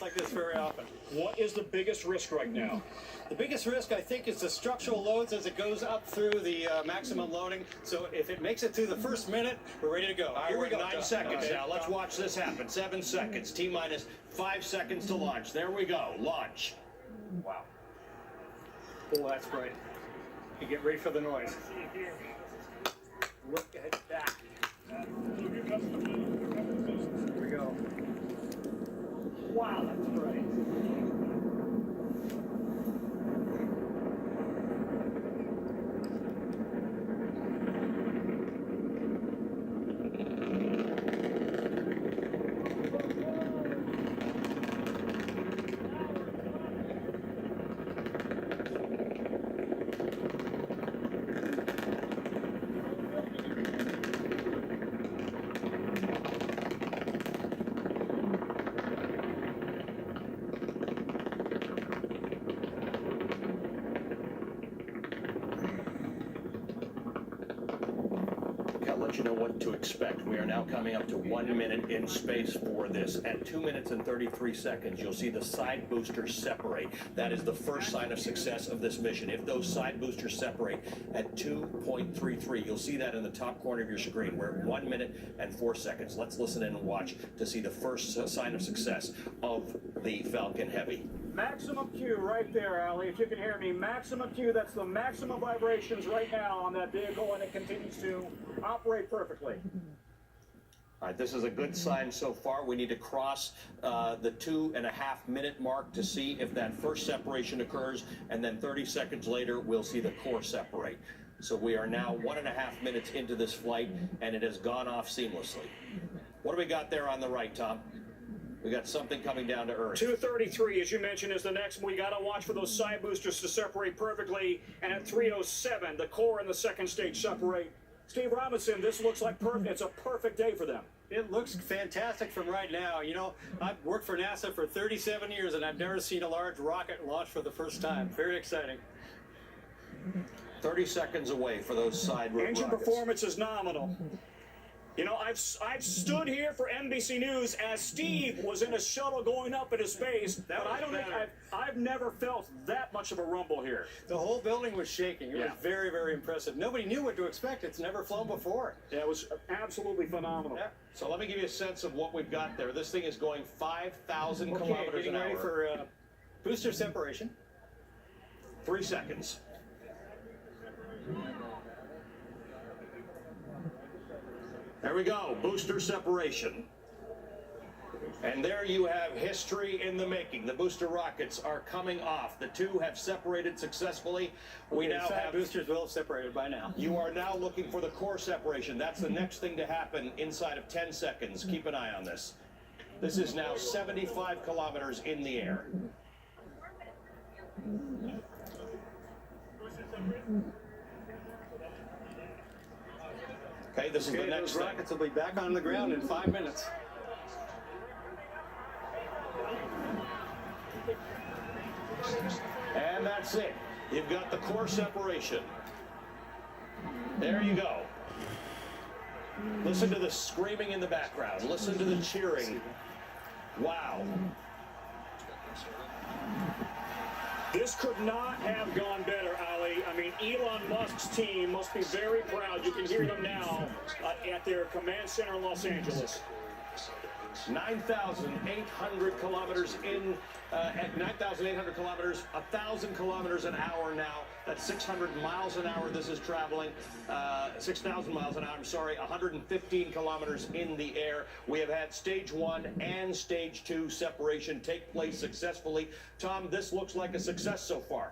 stuff like this very often. What is the biggest risk right now? The biggest risk, I think, is the structural loads as it goes up through the maximum loading. So if it makes it through the first minute, we're ready to go. All right, Here we're we go. at 9 seconds Okay. now. Let's watch this happen. 7 seconds. T-minus 5 seconds to launch. There we go. Launch. Wow. Oh, that's great. You get ready for the noise. Look at that. Here we go. Wow, that's great. I'll let you know what to expect. We are now coming up to 1 minute in space for this. At 2 minutes and 33 seconds, you'll see the side boosters separate. That is the first sign of success of this mission. If those side boosters separate at 2.33, you'll see that in the top corner of your screen. We're at 1 minute and 4 seconds. Let's listen in and watch to see the first sign of success of the Falcon Heavy. Maximum Q right there, Ali. If you can hear me, maximum Q. That's the maximum vibrations right now on that vehicle, and it continues to operate perfectly. All right, this is a good sign so far. We need to cross the 2.5 minute mark to see if that first separation occurs, and then 30 seconds later, we'll see the core separate. So we are now 1.5 minutes into this flight, and it has gone off seamlessly. What do we got there on the right, Tom? We got something coming down to Earth. 233, as you mentioned, is the next. We got to watch for those side boosters to separate perfectly. And at 307, the core and the second stage separate. Steve Robinson, this looks like perfect. It's a perfect day for them. It looks fantastic from right now. You know, I've worked for NASA for 37 years, and I've never seen a large rocket launch for the first time. Very exciting. 30 seconds away for those side rockets. Engine performance is nominal. You know, I've stood here for NBC News as Steve was in a shuttle going up into space, but I don't think I've never felt that much of a rumble here. The whole building was shaking. It was very, very impressive. Nobody knew what to expect. It's never flown before. Yeah, it was absolutely phenomenal. Yeah. So let me give you a sense of what we've got there. This thing is going 5,000 kilometers getting an ready hour. for booster separation. 3 seconds. There we go, booster separation. And there you have history in the making. The booster rockets are coming off. The two have separated successfully. We now have boosters will have separated by now. You are now looking for the core separation. That's the next thing to happen inside of 10 seconds. Keep an eye on this. This is now 75 kilometers in the air. Okay, this is the next those thing. rockets will be back on the ground in 5 minutes. And that's it. You've got the core separation. There you go. Listen to the screaming in the background. Listen to the cheering. Wow. This could not have gone better, Ali. I mean, Elon Musk's team must be very proud. You can hear them now at their command center in Los Angeles. 9,800 kilometers in, at 9,800 kilometers, 1,000 kilometers an hour now. That's 600 miles an hour this is traveling. 6,000 miles an hour, I'm sorry, 115 kilometers in the air. We have had stage 1 and stage 2 separation take place successfully. Tom, this looks like a success so far.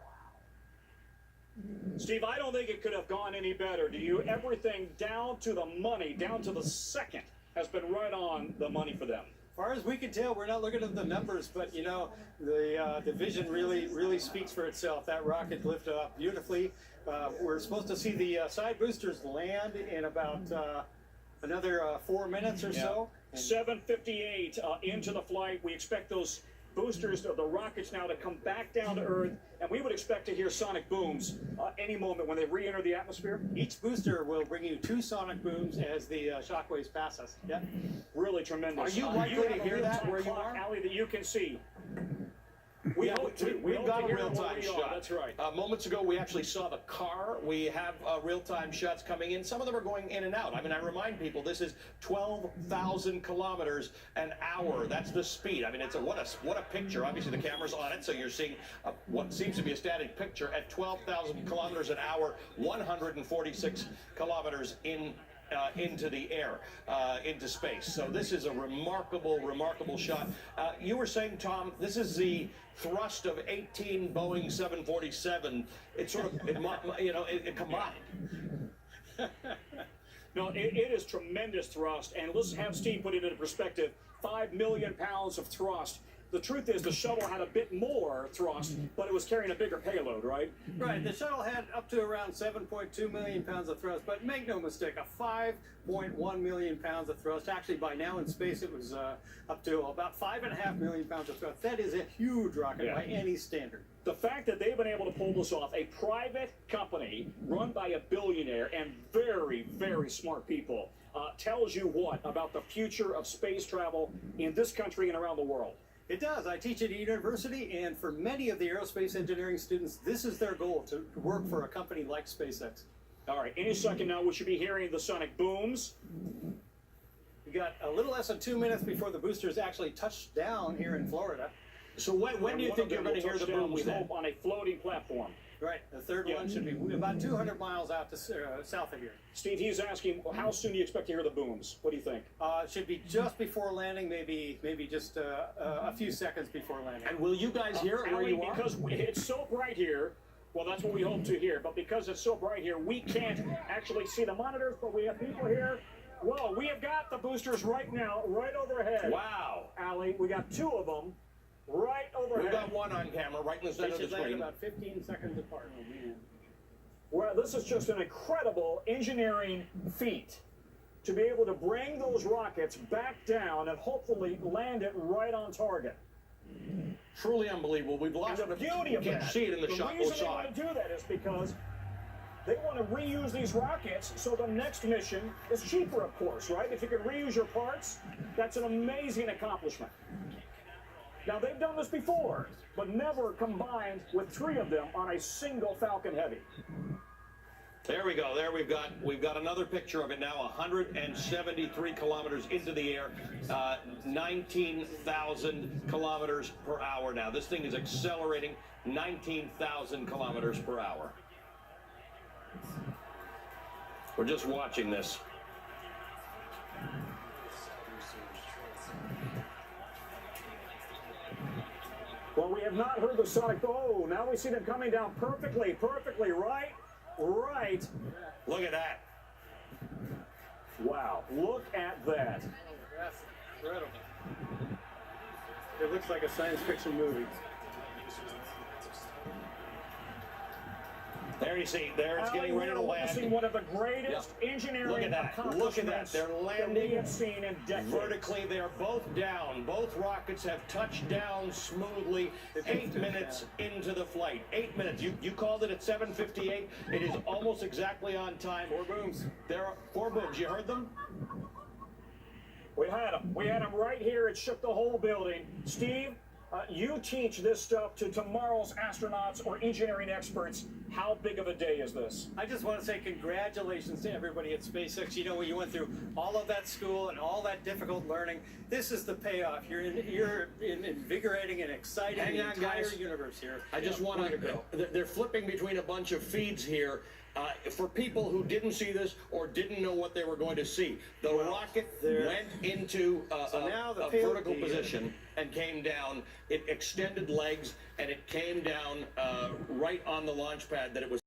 Steve, I don't think it could have gone any better. Do you? Everything down to the money, down to the second, has been right on the money for them. As far as we can tell, we're not looking at the numbers, but you know, the vision really speaks for itself. That rocket lifted up beautifully. We're supposed to see the side boosters land in about another 4 minutes or so. 7:58 into the flight. We expect those boosters of the rockets now to come back down to Earth, and we would expect to hear sonic booms any moment when they re-enter the atmosphere. Each booster will bring you 2 sonic booms as the shockwaves pass us. Yeah. Really tremendous. Are you likely to hear that where you are? Ali, that you can see. We hope to. We've got a hear where real-time we are. shot. That's right. Moments ago, we actually saw the car. We have real-time shots coming in. Some of them are going in and out. I mean, I remind people, this is 12,000 kilometers an hour. That's the speed. I mean, it's what a picture. Obviously, the camera's on it, so you're seeing what seems to be a static picture at 12,000 kilometers an hour, 146 kilometers into the air, into space. So this is a remarkable shot. You were saying, Tom, this is the thrust of 18 Boeing 747. It's sort of, it combined. No, it is tremendous thrust, and let's have Steve put it into perspective. 5 million pounds of thrust. The truth is the shuttle had a bit more thrust, but it was carrying a bigger payload, right? Right. The shuttle had up to around 7.2 million pounds of thrust, but make no mistake, a 5.1 million pounds of thrust. Actually, by now in space, it was up to about 5.5 million pounds of thrust. That is a huge rocket by any standard. The fact that they've been able to pull this off, a private company run by a billionaire and very smart people, tells you what about the future of space travel in this country and around the world? It does. I teach at a university, and for many of the aerospace engineering students, this is their goal, to work for a company like SpaceX. All right, any second now we should be hearing the sonic booms. We got a little less than 2 minutes before the boosters actually touch down here in Florida. So when do you think you're going to hear the booms We then? hope on a floating platform. Right. The third one should be about 200 miles out to south of here. Steve, he's asking, how soon do you expect to hear the booms? What do you think? It should be just before landing, maybe just a few seconds before landing. And will you guys hear it where you are? Because it's so bright here, well, that's what we hope to hear, but because it's so bright here, we can't actually see the monitors, but we have people here. Well, we have got the boosters right now, right overhead. Wow. Allie, we got 2 of them right overhead. We've got one on camera right in the center They of the should land screen. about 15 seconds apart. Well, this is just an incredible engineering feat to be able to bring those rockets back down and hopefully land it right on target. Truly unbelievable. We've lost And the beauty you of can't that, see it in the shot. reason they want to do that is because they want to reuse these rockets, so the next mission is cheaper, of course, right? If you can reuse your parts, that's an amazing accomplishment. Now, they've done this before, but never combined with 3 of them on a single Falcon Heavy. There we go. There we've got another picture of it now. 173 kilometers into the air, 19,000 kilometers per hour now. This thing is accelerating 19,000 kilometers per hour. We're just watching this. Well, we have not heard the sonic. Oh, now we see them coming down perfectly, right. Look at that. Wow, look at that. That's incredible. It looks like a science fiction movie. There you see, there it's getting ready to Witnessing land. one of the greatest engineering Look at that. Look at that. accomplishments They're that landing we have seen in decades. vertically. They are both down. Both rockets have touched down smoothly. 8 minutes into the flight. 8 minutes. You called it at 7:58. It is almost exactly on time. 4 booms. There are 4 booms. You heard them? We had them. We had them right here. It shook the whole building. Steve, you teach this stuff to tomorrow's astronauts or engineering experts. How big of a day is this? I just want to say congratulations to everybody at SpaceX. You know, you went through all of that school and all that difficult learning. This is the payoff. You're invigorating and exciting Hang the on, entire guys. universe here. I just want Way to go. They're flipping between a bunch of feeds here. For people who didn't see this or didn't know what they were going to see, the rocket went into a vertical position and came down. It extended legs and it came down right on the launch pad that it was